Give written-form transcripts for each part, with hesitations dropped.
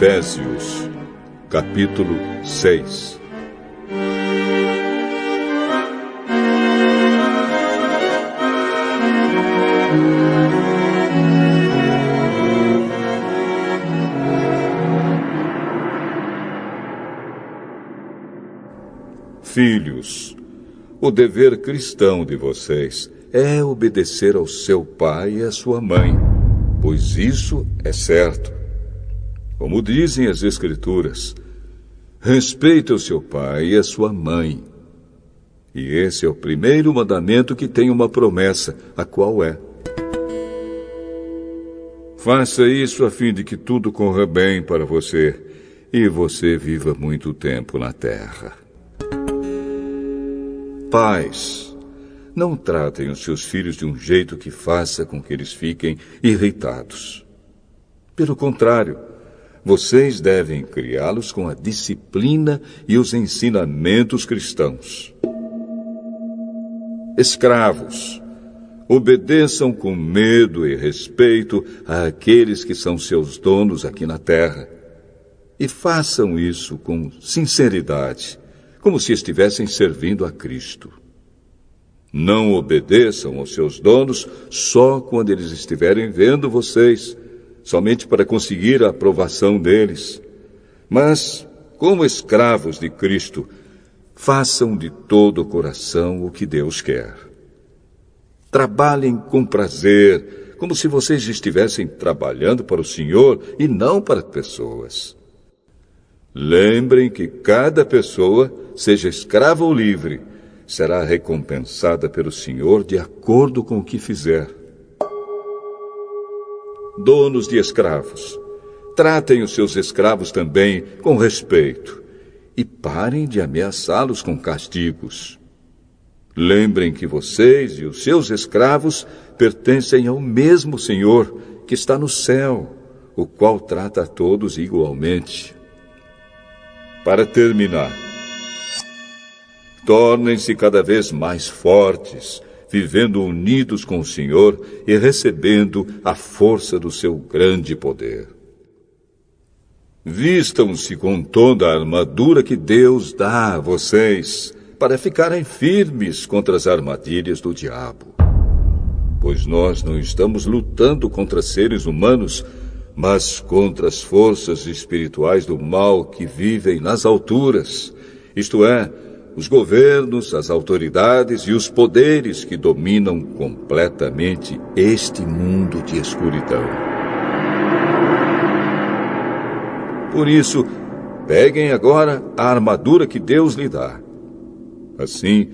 Efésios, capítulo 6. Filhos, o dever cristão de vocês é obedecer ao seu pai e à sua mãe, pois isso é certo. Como dizem as Escrituras, respeita o seu pai e a sua mãe. E esse é o primeiro mandamento que tem uma promessa, a qual é: faça isso a fim de que tudo corra bem para você e você viva muito tempo na terra. Pais, não tratem os seus filhos de um jeito que faça com que eles fiquem irritados. Pelo contrário, vocês devem criá-los com a disciplina e os ensinamentos cristãos. Escravos, obedeçam com medo e respeito àqueles que são seus donos aqui na terra. E façam isso com sinceridade, como se estivessem servindo a Cristo. Não obedeçam aos seus donos só quando eles estiverem vendo vocês, somente para conseguir a aprovação deles. Mas, como escravos de Cristo, façam de todo o coração o que Deus quer. Trabalhem com prazer, como se vocês estivessem trabalhando para o Senhor e não para pessoas. Lembrem que cada pessoa, seja escrava ou livre, será recompensada pelo Senhor de acordo com o que fizer. Donos de escravos, tratem os seus escravos também com respeito e parem de ameaçá-los com castigos. Lembrem que vocês e os seus escravos pertencem ao mesmo Senhor que está no céu, o qual trata a todos igualmente. Para terminar, tornem-se cada vez mais fortes, vivendo unidos com o Senhor e recebendo a força do seu grande poder. Vistam-se com toda a armadura que Deus dá a vocês, para ficarem firmes contra as armadilhas do diabo. Pois nós não estamos lutando contra seres humanos, mas contra as forças espirituais do mal que vivem nas alturas, isto é, os governos, as autoridades e os poderes que dominam completamente este mundo de escuridão. Por isso, peguem agora a armadura que Deus lhe dá. Assim,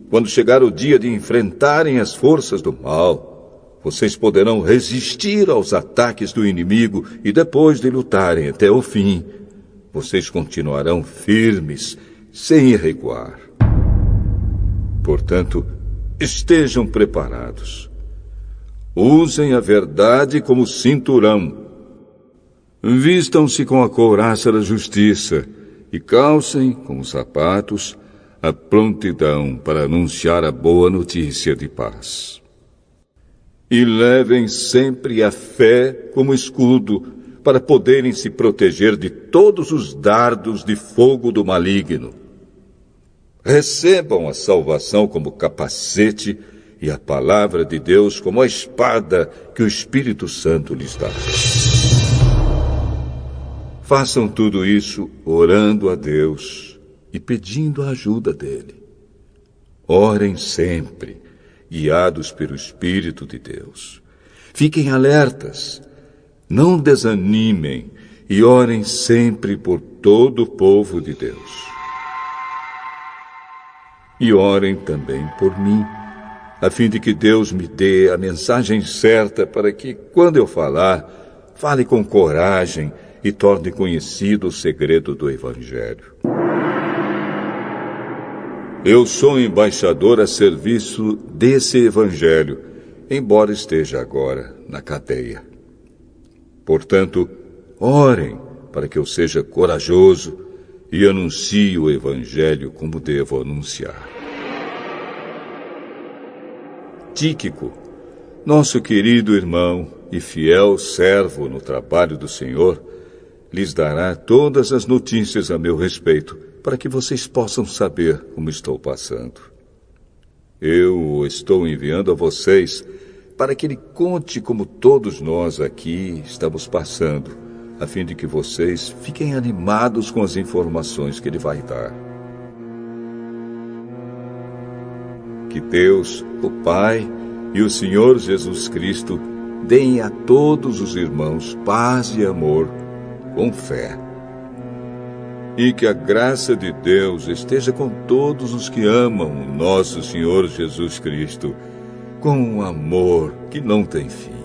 quando chegar o dia de enfrentarem as forças do mal, vocês poderão resistir aos ataques do inimigo e depois de lutarem até o fim, vocês continuarão firmes, sem recuar. Portanto, estejam preparados. Usem a verdade como cinturão. Vistam-se com a couraça da justiça e calcem com os sapatos a prontidão para anunciar a boa notícia de paz. E levem sempre a fé como escudo para poderem se proteger de todos os dardos de fogo do maligno. Recebam a salvação como capacete e a palavra de Deus como a espada que o Espírito Santo lhes dá. Façam tudo isso orando a Deus e pedindo a ajuda dele. Orem sempre, guiados pelo Espírito de Deus. Fiquem alertas, não desanimem e orem sempre por todo o povo de Deus. E orem também por mim, a fim de que Deus me dê a mensagem certa para que, quando eu falar, fale com coragem e torne conhecido o segredo do Evangelho. Eu sou embaixador a serviço desse Evangelho, embora esteja agora na cadeia. Portanto, orem para que eu seja corajoso e anuncie o Evangelho como devo anunciar. Tíquico, nosso querido irmão e fiel servo no trabalho do Senhor, lhes dará todas as notícias a meu respeito, para que vocês possam saber como estou passando. Eu o estou enviando a vocês para que ele conte como todos nós aqui estamos passando, a fim de que vocês fiquem animados com as informações que ele vai dar. Que Deus, o Pai e o Senhor Jesus Cristo deem a todos os irmãos paz e amor com fé. E que a graça de Deus esteja com todos os que amam o nosso Senhor Jesus Cristo, com um amor que não tem fim.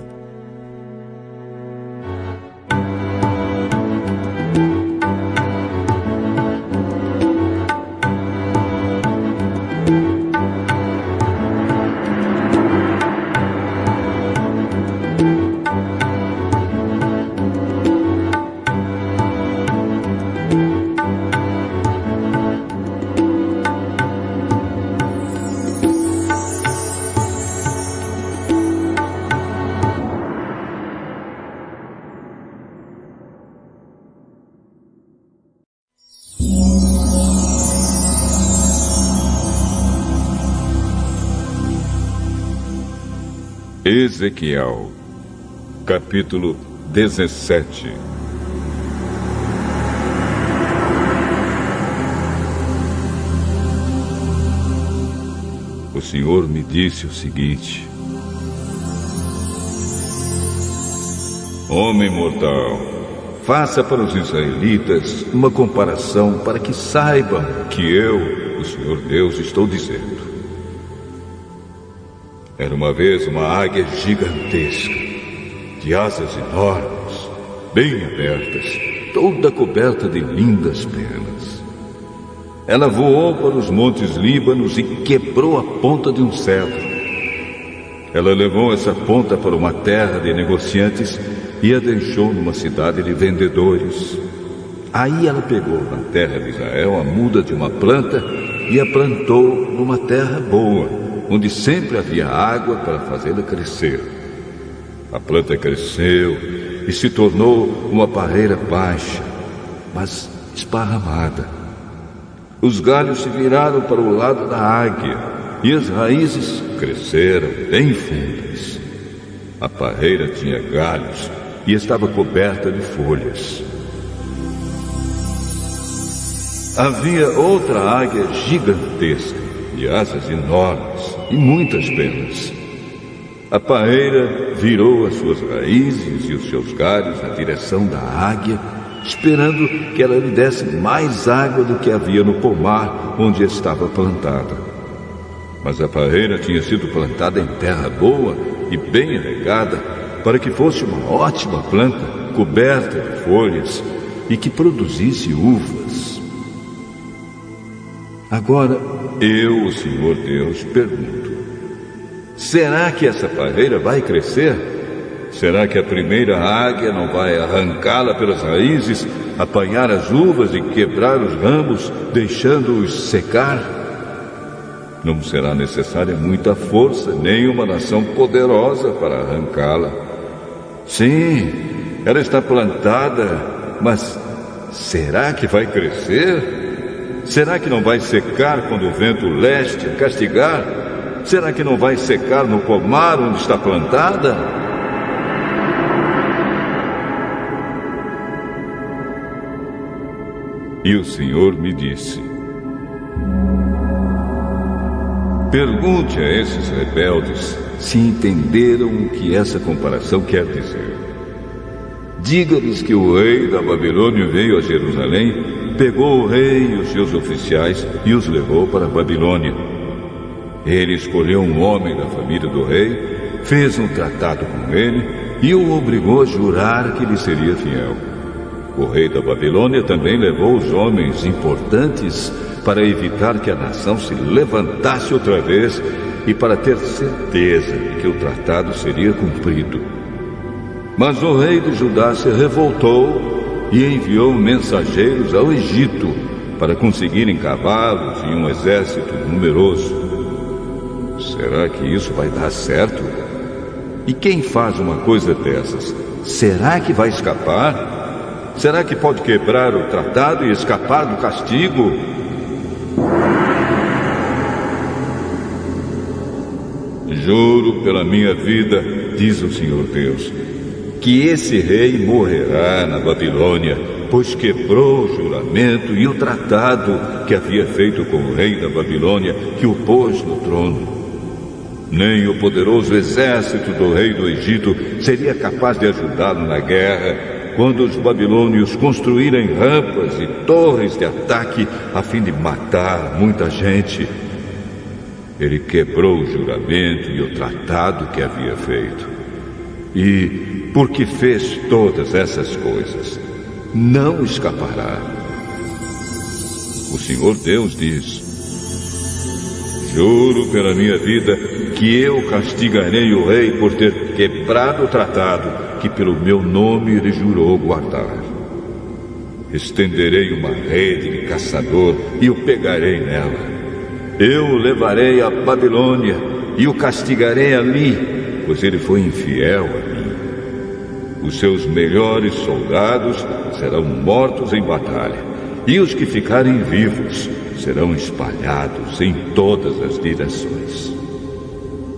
Ezequiel, capítulo 17. O Senhor me disse o seguinte: Homem mortal, faça para os israelitas uma comparação para que saibam que eu, o Senhor Deus, estou dizendo. Era uma vez uma águia gigantesca, de asas enormes, bem abertas, toda coberta de lindas penas. Ela voou para os montes Líbanos e quebrou a ponta de um cedro. Ela levou essa ponta para uma terra de negociantes e a deixou numa cidade de vendedores. Aí ela pegou na terra de Israel a muda de uma planta e a plantou numa terra boa, onde sempre havia água para fazê-la crescer. A planta cresceu e se tornou uma parreira baixa, mas esparramada. Os galhos se viraram para o lado da águia e as raízes cresceram bem fundas. A parreira tinha galhos e estava coberta de folhas. Havia outra águia gigantesca, de asas enormes e muitas penas. A parreira virou as suas raízes e os seus galhos na direção da águia, esperando que ela lhe desse mais água do que havia no pomar onde estava plantada. Mas a parreira tinha sido plantada em terra boa e bem regada, para que fosse uma ótima planta, coberta de folhas e que produzisse uvas. Agora, eu, o Senhor Deus, pergunto: será que essa parreira vai crescer? Será que a primeira águia não vai arrancá-la pelas raízes, apanhar as uvas e quebrar os ramos, deixando-os secar? Não será necessária muita força, nem uma nação poderosa para arrancá-la. Sim, ela está plantada, mas será que vai crescer? Será que não vai secar quando o vento leste a castigar? Será que não vai secar no pomar onde está plantada? E o Senhor me disse: pergunte a esses rebeldes se entenderam o que essa comparação quer dizer. Diga-lhes que o rei da Babilônia veio a Jerusalém, pegou o rei e os seus oficiais e os levou para a Babilônia. Ele escolheu um homem da família do rei, fez um tratado com ele e o obrigou a jurar que lhe seria fiel. O rei da Babilônia também levou os homens importantes para evitar que a nação se levantasse outra vez e para ter certeza de que o tratado seria cumprido. Mas o rei de Judá se revoltou e enviou mensageiros ao Egito para conseguirem cavalos e um exército numeroso. Será que isso vai dar certo? E quem faz uma coisa dessas, será que vai escapar? Será que pode quebrar o tratado e escapar do castigo? Juro pela minha vida, diz o Senhor Deus, que esse rei morrerá na Babilônia, pois quebrou o juramento e o tratado que havia feito com o rei da Babilônia, que o pôs no trono. Nem o poderoso exército do rei do Egito seria capaz de ajudá-lo na guerra, quando os babilônios construírem rampas e torres de ataque a fim de matar muita gente. Ele quebrou o juramento e o tratado que havia feito. E, porque fez todas essas coisas, não escapará. O Senhor Deus diz: juro pela minha vida que eu castigarei o rei por ter quebrado o tratado que pelo meu nome ele jurou guardar. Estenderei uma rede de caçador e o pegarei nela. Eu o levarei à Babilônia e o castigarei ali, pois ele foi infiel a mim. Os seus melhores soldados serão mortos em batalha, e os que ficarem vivos serão espalhados em todas as direções.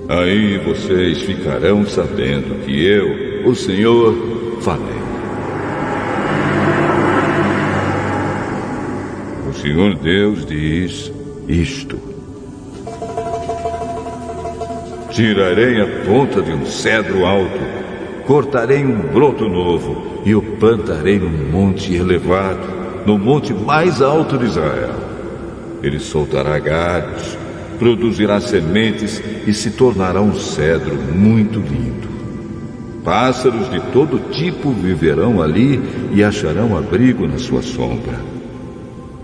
Aí vocês ficarão sabendo que eu, o Senhor, falei. O Senhor Deus diz isto: tirarei a ponta de um cedro alto, cortarei um broto novo e o plantarei num monte elevado, no monte mais alto de Israel. Ele soltará galhos, produzirá sementes e se tornará um cedro muito lindo. Pássaros de todo tipo viverão ali e acharão abrigo na sua sombra.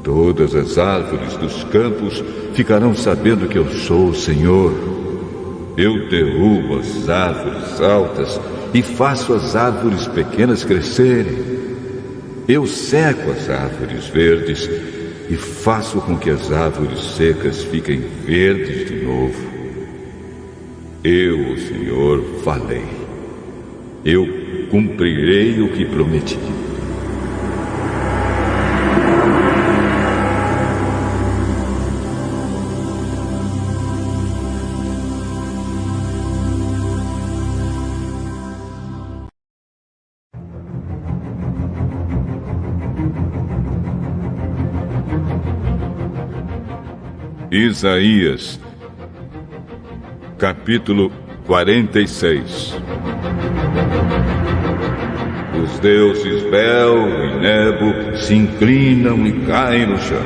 Todas as árvores dos campos ficarão sabendo que eu sou o Senhor. Eu derrubo as árvores altas e faço as árvores pequenas crescerem. Eu seco as árvores verdes e faço com que as árvores secas fiquem verdes de novo. Eu, o Senhor, falei. Eu cumprirei o que prometi. Isaías, capítulo 46. Os deuses Bel e Nebo se inclinam e caem no chão.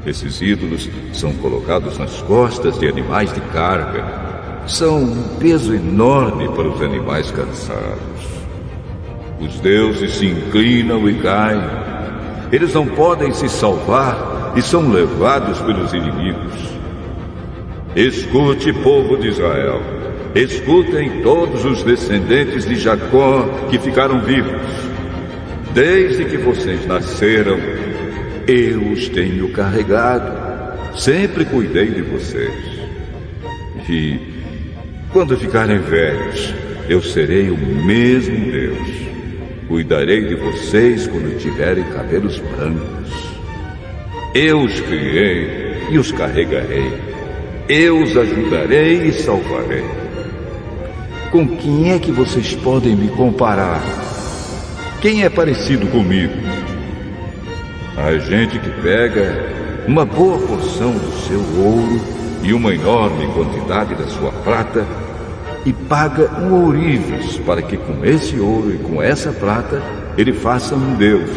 Esses ídolos são colocados nas costas de animais de carga. São um peso enorme para os animais cansados. Os deuses se inclinam e caem. Eles não podem se salvar e são levados pelos inimigos. Escute, povo de Israel. Escutem todos os descendentes de Jacó que ficaram vivos. Desde que vocês nasceram, eu os tenho carregado. Sempre cuidei de vocês. E quando ficarem velhos, eu serei o mesmo Deus. Cuidarei de vocês quando tiverem cabelos brancos. Eu os criei e os carregarei. Eu os ajudarei e salvarei. Com quem é que vocês podem me comparar? Quem é parecido comigo? A gente que pega uma boa porção do seu ouro e uma enorme quantidade da sua prata e paga um ourives para que com esse ouro e com essa prata ele faça um Deus.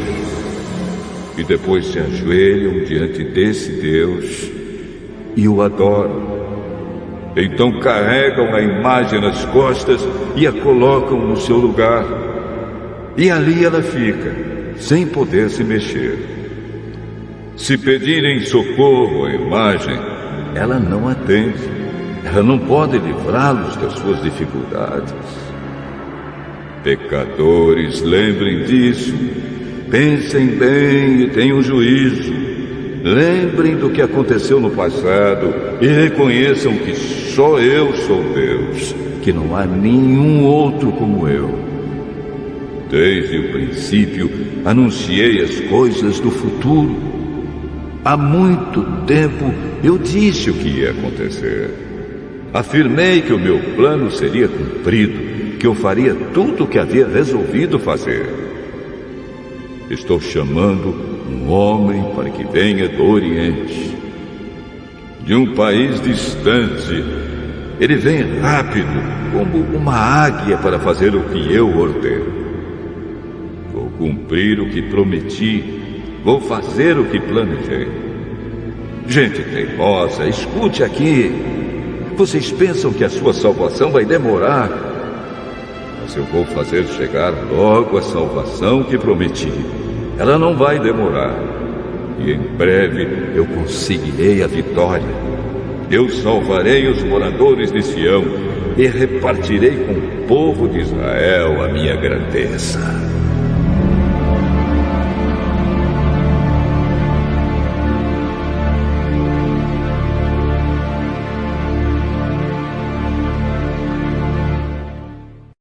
E depois se ajoelham diante desse Deus e o adoram. Então carregam a imagem nas costas e a colocam no seu lugar. E ali ela fica, sem poder se mexer. Se pedirem socorro à imagem, ela não atende. Ela não pode livrá-los das suas dificuldades. Pecadores, lembrem disso. Pensem bem e tenham juízo. Lembrem do que aconteceu no passado e reconheçam que só eu sou Deus, que não há nenhum outro como eu. Desde o princípio, anunciei as coisas do futuro. Há muito tempo, eu disse o que ia acontecer. Afirmei que o meu plano seria cumprido, que eu faria tudo o que havia resolvido fazer. Estou chamando um homem para que venha do Oriente, de um país distante. Ele vem rápido, como uma águia, para fazer o que eu ordeno. Vou cumprir o que prometi, vou fazer o que planejei. Gente teimosa, escute aqui. Vocês pensam que a sua salvação vai demorar, mas eu vou fazer chegar logo a salvação que prometi. Ela não vai demorar, e em breve eu conseguirei a vitória. Eu salvarei os moradores de Sião e repartirei com o povo de Israel a minha grandeza.